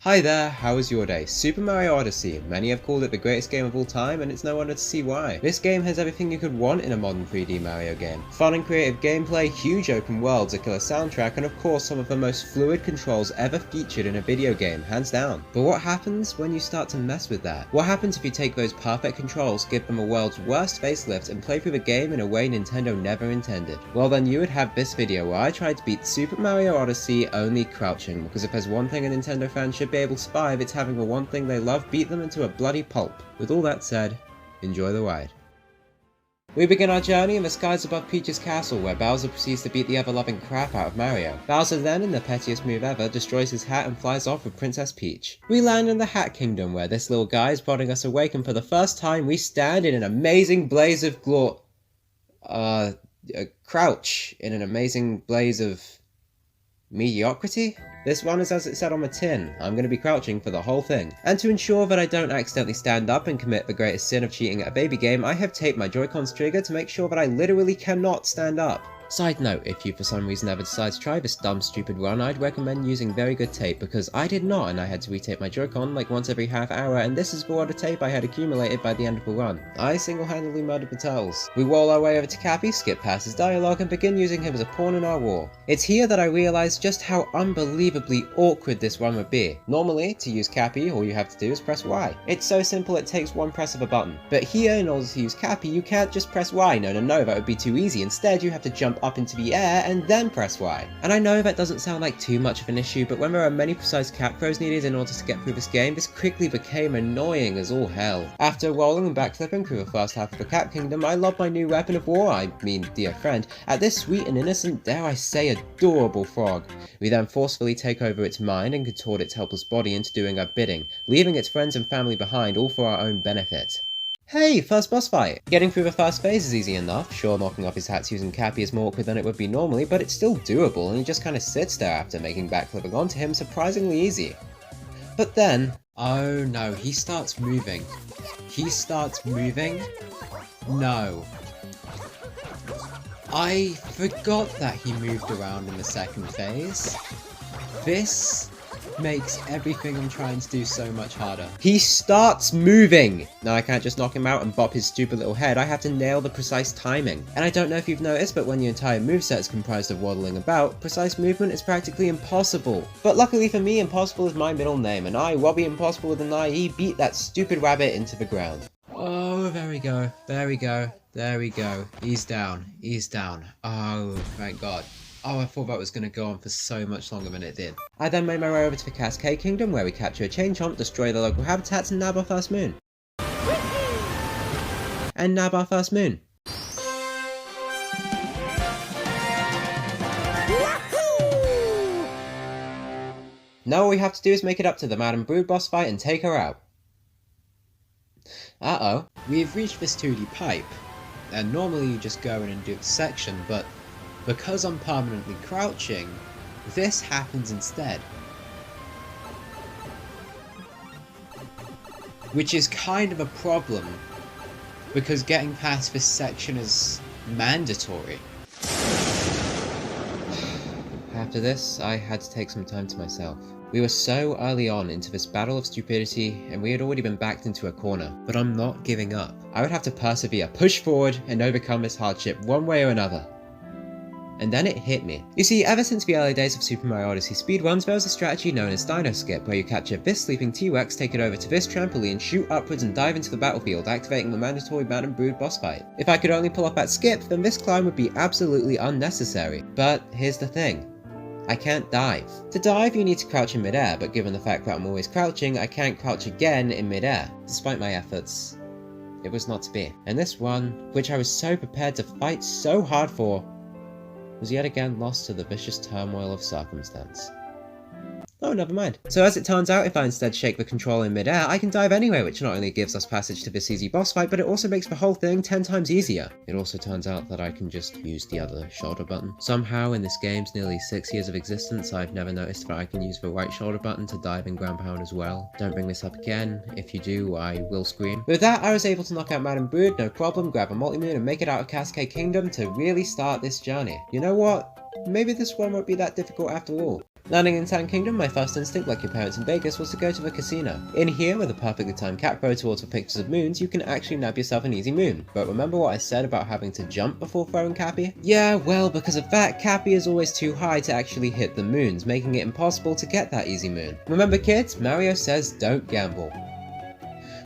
Hi there, how was your day? Super Mario Odyssey. Many have called it the greatest game of all time, and it's no wonder to see why. This game has everything you could want in a modern 3D Mario game. Fun and creative gameplay, huge open worlds, a killer soundtrack, and of course some of the most fluid controls ever featured in a video game, hands down. But what happens when you start to mess with that? What happens if you take those perfect controls, give them a world's worst facelift, and play through the game in a way Nintendo never intended? Well then you would have this video where I tried to beat Super Mario Odyssey only crouching, because if there's one thing a Nintendo fan should be able to survive, it's having the one thing they love beat them into a bloody pulp. With all that said, enjoy the ride. We begin our journey in the skies above Peach's castle, where Bowser proceeds to beat the ever-loving crap out of Mario. Bowser then, in the pettiest move ever, destroys his hat and flies off with Princess Peach. We land in the Hat Kingdom, where this little guy is prodding us awake, and for the first time we stand in an amazing blaze of crouch in an amazing blaze of mediocrity? This one is as it said on the tin. I'm going to be crouching for the whole thing. And to ensure that I don't accidentally stand up and commit the greatest sin of cheating at a baby game, I have taped my Joy-Con's trigger to make sure that I literally cannot stand up. Side note, if you for some reason ever decide to try this dumb stupid run, I'd recommend using very good tape, because I did not, and I had to retape my Joy-Con like once every half hour, and this is the wad of tape I had accumulated by the end of the run. I single-handedly murdered the turtles. We roll our way over to Cappy, skip past his dialogue, and begin using him as a pawn in our war. It's here that I realised just how unbelievably awkward this run would be. Normally, to use Cappy, all you have to do is press Y. It's so simple it takes one press of a button. But here, in order to use Cappy, you can't just press Y. No, that would be too easy. Instead, you have to jump up into the air and then press Y. And I know that doesn't sound like too much of an issue, but when there are many precise cap throws needed in order to get through this game, this quickly became annoying as all hell. After rolling and backflipping through the first half of the Cap Kingdom, I lobbed my new weapon of war, I mean dear friend, at this sweet and innocent, dare I say adorable frog. We then forcefully take over its mind and contort its helpless body into doing our bidding, leaving its friends and family behind, all for our own benefit. Hey, first boss fight! Getting through the first phase is easy enough. Sure, knocking off his hats using Cappy is more awkward than it would be normally, but it's still doable, and he just kinda sits there after making backflipping onto him surprisingly easy. But then, oh no, he starts moving. He starts moving? No. I forgot that he moved around in the second phase. This makes everything I'm trying to do so much harder. He starts moving! Now I can't just knock him out and bop his stupid little head, I have to nail the precise timing. And I don't know if you've noticed, but when your entire moveset is comprised of waddling about, precise movement is practically impossible. But luckily for me, impossible is my middle name, and I, Robbie Impossible with an IE, beat that stupid rabbit into the ground. Oh, there we go, there we go, there we go. He's down, he's down. Oh, thank God. Oh, I thought that was going to go on for so much longer than it did. I then made my way over to the Cascade Kingdom, where we capture a chain chomp, destroy the local habitats, and nab our first moon. And nab our first moon. Now all we have to do is make it up to the Madam Brood boss fight and take her out. Uh-oh. We've reached this 2D pipe, and normally you just go in and do the section, but because I'm permanently crouching, this happens instead. Which is kind of a problem, because getting past this section is mandatory. After this, I had to take some time to myself. We were so early on into this battle of stupidity, and we had already been backed into a corner, but I'm not giving up. I would have to persevere, push forward, and overcome this hardship one way or another. And then it hit me. You see, ever since the early days of Super Mario Odyssey speedruns, there was a strategy known as Dino Skip, where you capture this sleeping T-Rex, take it over to this trampoline, shoot upwards and dive into the battlefield, activating the mandatory Madam Brood boss fight. If I could only pull off that skip, then this climb would be absolutely unnecessary. But here's the thing. I can't dive. To dive, you need to crouch in midair, but given the fact that I'm always crouching, I can't crouch again in midair. Despite my efforts, it was not to be. And this one, which I was so prepared to fight so hard for, was yet again lost to the vicious turmoil of circumstance. Oh, never mind. So as it turns out, if I instead shake the controller in midair, I can dive anyway, which not only gives us passage to this easy boss fight, but it also makes the whole thing 10 times easier. It also turns out that I can just use the other shoulder button. Somehow in this game's nearly 6 years of existence, I've never noticed that I can use the right shoulder button to dive in ground pound as well. Don't bring this up again. If you do, I will scream. With that, I was able to knock out Madam Brood, no problem, grab a multi-moon and make it out of Cascade Kingdom to really start this journey. You know what? maybe this one won't be that difficult after all. Landing in Sand Kingdom, my first instinct, like your parents in Vegas, was to go to the casino. In here, with a perfectly timed cat throw towards the pictures of moons, you can actually nab yourself an easy moon. But remember what I said about having to jump before throwing Cappy? Yeah, well, because of that, Cappy is always too high to actually hit the moons, making it impossible to get that easy moon. Remember kids, Mario says don't gamble,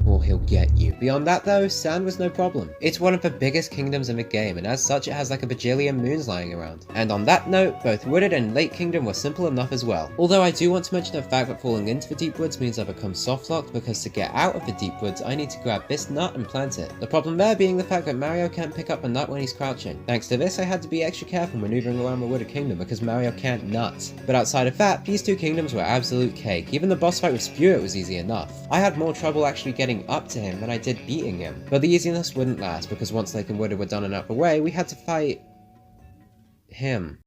or he'll get you. Beyond that though, sand was no problem. It's one of the biggest kingdoms in the game, and as such it has like a bajillion moons lying around. And on that note, both Wooded and Lake Kingdom were simple enough as well. Although I do want to mention the fact that falling into the deep woods means I become soft locked, because to get out of the deep woods I need to grab this nut and plant it. The problem there being the fact that Mario can't pick up a nut when he's crouching. Thanks to this I had to be extra careful maneuvering around the Wooded Kingdom because Mario can't nut. But outside of that, these two kingdoms were absolute cake. Even the boss fight with Spewit was easy enough. I had more trouble actually getting up to him than I did beating him. But the easiness wouldn't last, because once Lake and Wooded were done and out the way, we had to fight him.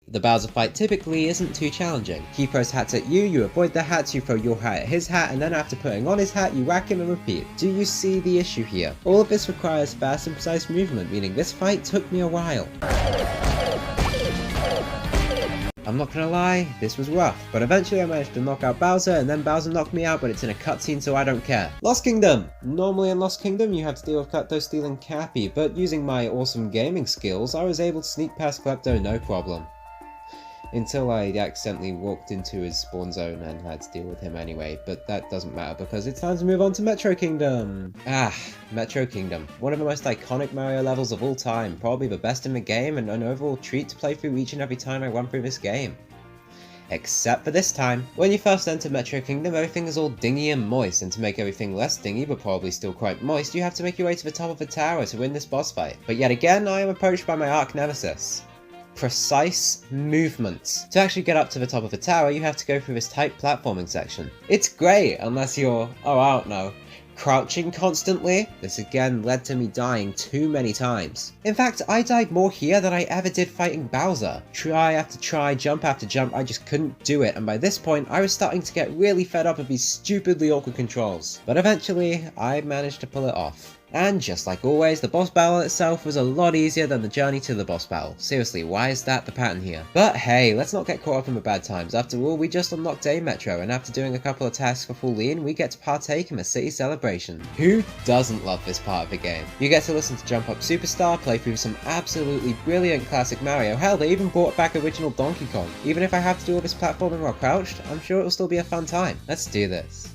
The Bowser fight typically isn't too challenging. He throws hats at you, you avoid the hats, you throw your hat at his hat, and then after putting on his hat, you whack him and repeat. Do you see the issue here? All of this requires fast and precise movement, meaning this fight took me a while. I'm not gonna lie, this was rough, but eventually I managed to knock out Bowser, and then Bowser knocked me out, but it's in a cutscene so I don't care. Lost Kingdom! Normally in Lost Kingdom you have to deal with Klepto stealing Cappy, but using my awesome gaming skills I was able to sneak past Klepto no problem. Until I accidentally walked into his spawn zone and had to deal with him anyway, but that doesn't matter because it's time to move on to Metro Kingdom! Metro Kingdom. One of the most iconic Mario levels of all time, probably the best in the game and an overall treat to play through each and every time I run through this game. Except for this time. When you first enter Metro Kingdom, everything is all dingy and moist, and to make everything less dingy but probably still quite moist, you have to make your way to the top of the tower to win this boss fight. But yet again, I am approached by my arch nemesis. Precise movement. To actually get up to the top of the tower, you have to go through this tight platforming section. It's great, unless you're, I don't know, crouching constantly. This again led to me dying too many times. In fact, I died more here than I ever did fighting Bowser. Try after try, jump after jump, I just couldn't do it, and by this point I was starting to get really fed up with these stupidly awkward controls. But eventually, I managed to pull it off. And just like always, the boss battle itself was a lot easier than the journey to the boss battle. Seriously, why is that the pattern here? But hey, let's not get caught up in the bad times. After all, we just unlocked a Metro, and after doing a couple of tasks for full lean, we get to partake in the city celebration. Who doesn't love this part of the game? You get to listen to Jump Up Superstar, play through some absolutely brilliant classic Mario. Hell, they even brought back original Donkey Kong. Even if I have to do all this platforming while crouched, I'm sure it'll still be a fun time. Let's do this.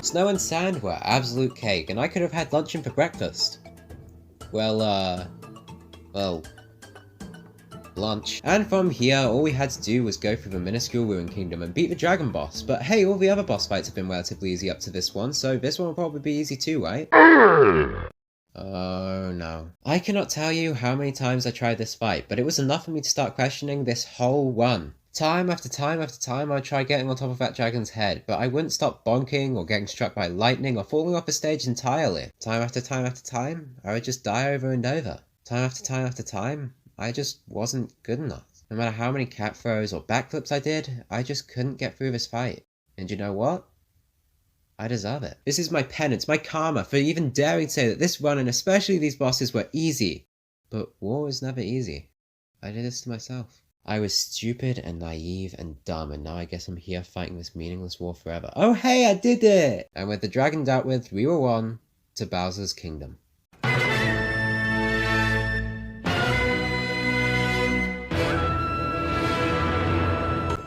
Snow and sand were absolute cake, and I could have had luncheon for breakfast. Well, lunch. And from here, all we had to do was go through the minuscule Ruin Kingdom and beat the dragon boss. But hey, all the other boss fights have been relatively easy up to this one, so this one will probably be easy too, right? Oh no. I cannot tell you how many times I tried this fight, but it was enough for me to start questioning this whole run. Time after time after time I tried getting on top of that dragon's head, but I wouldn't stop bonking or getting struck by lightning or falling off the stage entirely. Time after time after time, I would just die over and over. Time after time after time, I just wasn't good enough. No matter how many cat throws or backflips I did, I just couldn't get through this fight. And you know what? I deserve it. This is my penance, my karma, for even daring to say that this run and especially these bosses were easy. But war is never easy. I did this to myself. I was stupid and naive and dumb, and now I guess I'm here fighting this meaningless war forever. Oh hey, I did it! And with the dragon dealt with, we were on to Bowser's Kingdom.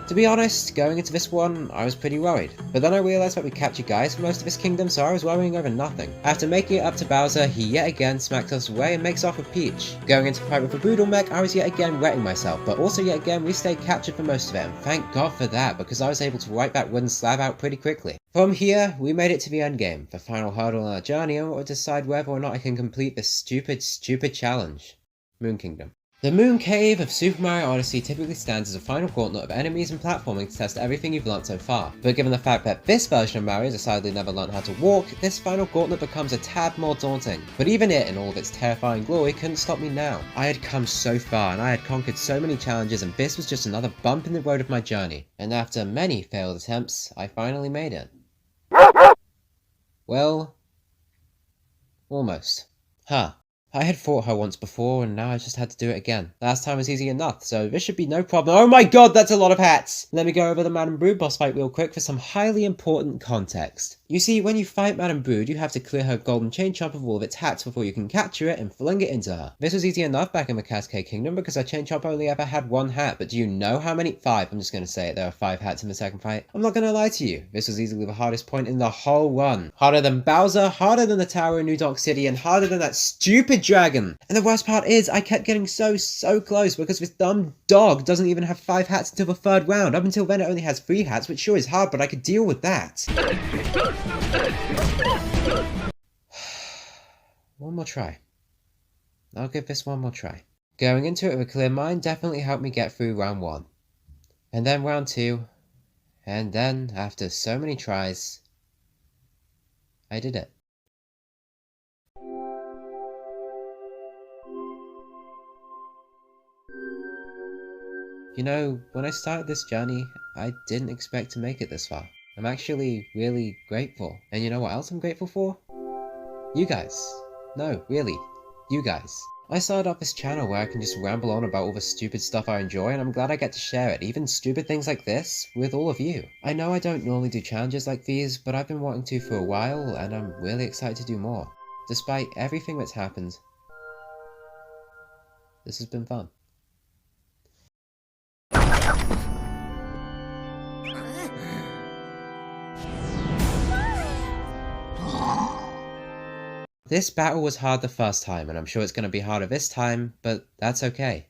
To be honest, going into this one, I was pretty worried. But then I realised that we captured guys for most of this kingdom, so I was worrying over nothing. After making it up to Bowser, he yet again smacks us away and makes off with Peach. Going into the fight with the Boodle Mech, I was yet again wetting myself, but also yet again we stayed captured for most of it, and thank God for that, because I was able to wipe that wooden slab out pretty quickly. From here, we made it to the endgame, the final hurdle on our journey, and we'll decide whether or not I can complete this stupid challenge. Moon Kingdom. The Moon Cave of Super Mario Odyssey typically stands as a final gauntlet of enemies and platforming to test everything you've learnt so far, but given the fact that this version of Mario decidedly never learned how to walk, this final gauntlet becomes a tad more daunting. But even it, in all of its terrifying glory, couldn't stop me now. I had come so far and I had conquered so many challenges, and this was just another bump in the road of my journey. And after many failed attempts, I finally made it. Well, almost. Huh. I had fought her once before, and now I just had to do it again. Last time was easy enough, so this should be no problem. Oh my god, that's a lot of hats! Let me go over the Madame Brood boss fight real quick for some highly important context. You see, when you fight Madame Brood, you have to clear her golden chain chomp of all of its hats before you can capture it and fling it into her. This was easy enough back in the Cascade Kingdom because her chain chomp only ever had one hat, but do you know how many? 5. I'm just gonna say it, there are 5 hats in the second fight. I'm not gonna lie to you, this was easily the hardest point in the whole run. Harder than Bowser, harder than the tower in New Donk City, and harder than that stupid dragon. And the worst part is, I kept getting so close because this dumb dog doesn't even have 5 hats until the 3rd round. Up until then it only has 3 hats, which sure is hard, but I could deal with that. One more try. I'll give this one more try. Going into it with a clear mind definitely helped me get through round 1. And then round 2. And then, after so many tries, I did it. You know, when I started this journey, I didn't expect to make it this far. I'm actually really grateful. And you know what else I'm grateful for? You guys. No, really. You guys. I started up this channel where I can just ramble on about all the stupid stuff I enjoy, and I'm glad I get to share it, even stupid things like this, with all of you. I know I don't normally do challenges like these, but I've been wanting to for a while, and I'm really excited to do more. Despite everything that's happened, this has been fun. This battle was hard the first time, and I'm sure it's going to be harder this time, but that's okay.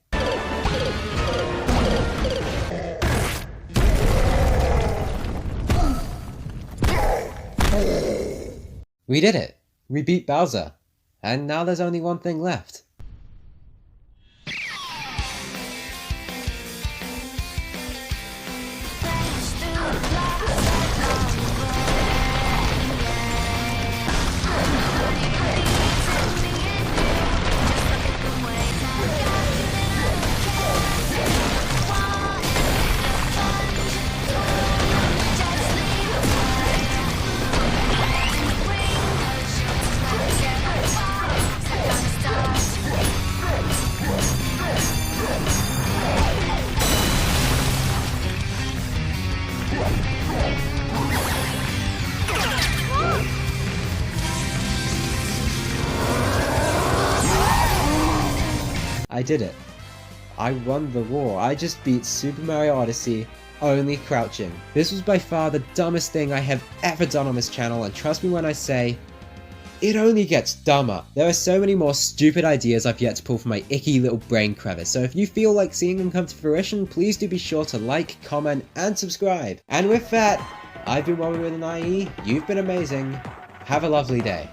We did it! We beat Bowser. And now there's only one thing left. I did it. I won the war. I just beat Super Mario Odyssey only crouching. This was by far the dumbest thing I have ever done on this channel, and trust me when I say, it only gets dumber. There are so many more stupid ideas I've yet to pull from my icky little brain crevice, so if you feel like seeing them come to fruition, please do be sure to like, comment, and subscribe. And with that, I've been Robbie with an IE, you've been amazing, have a lovely day.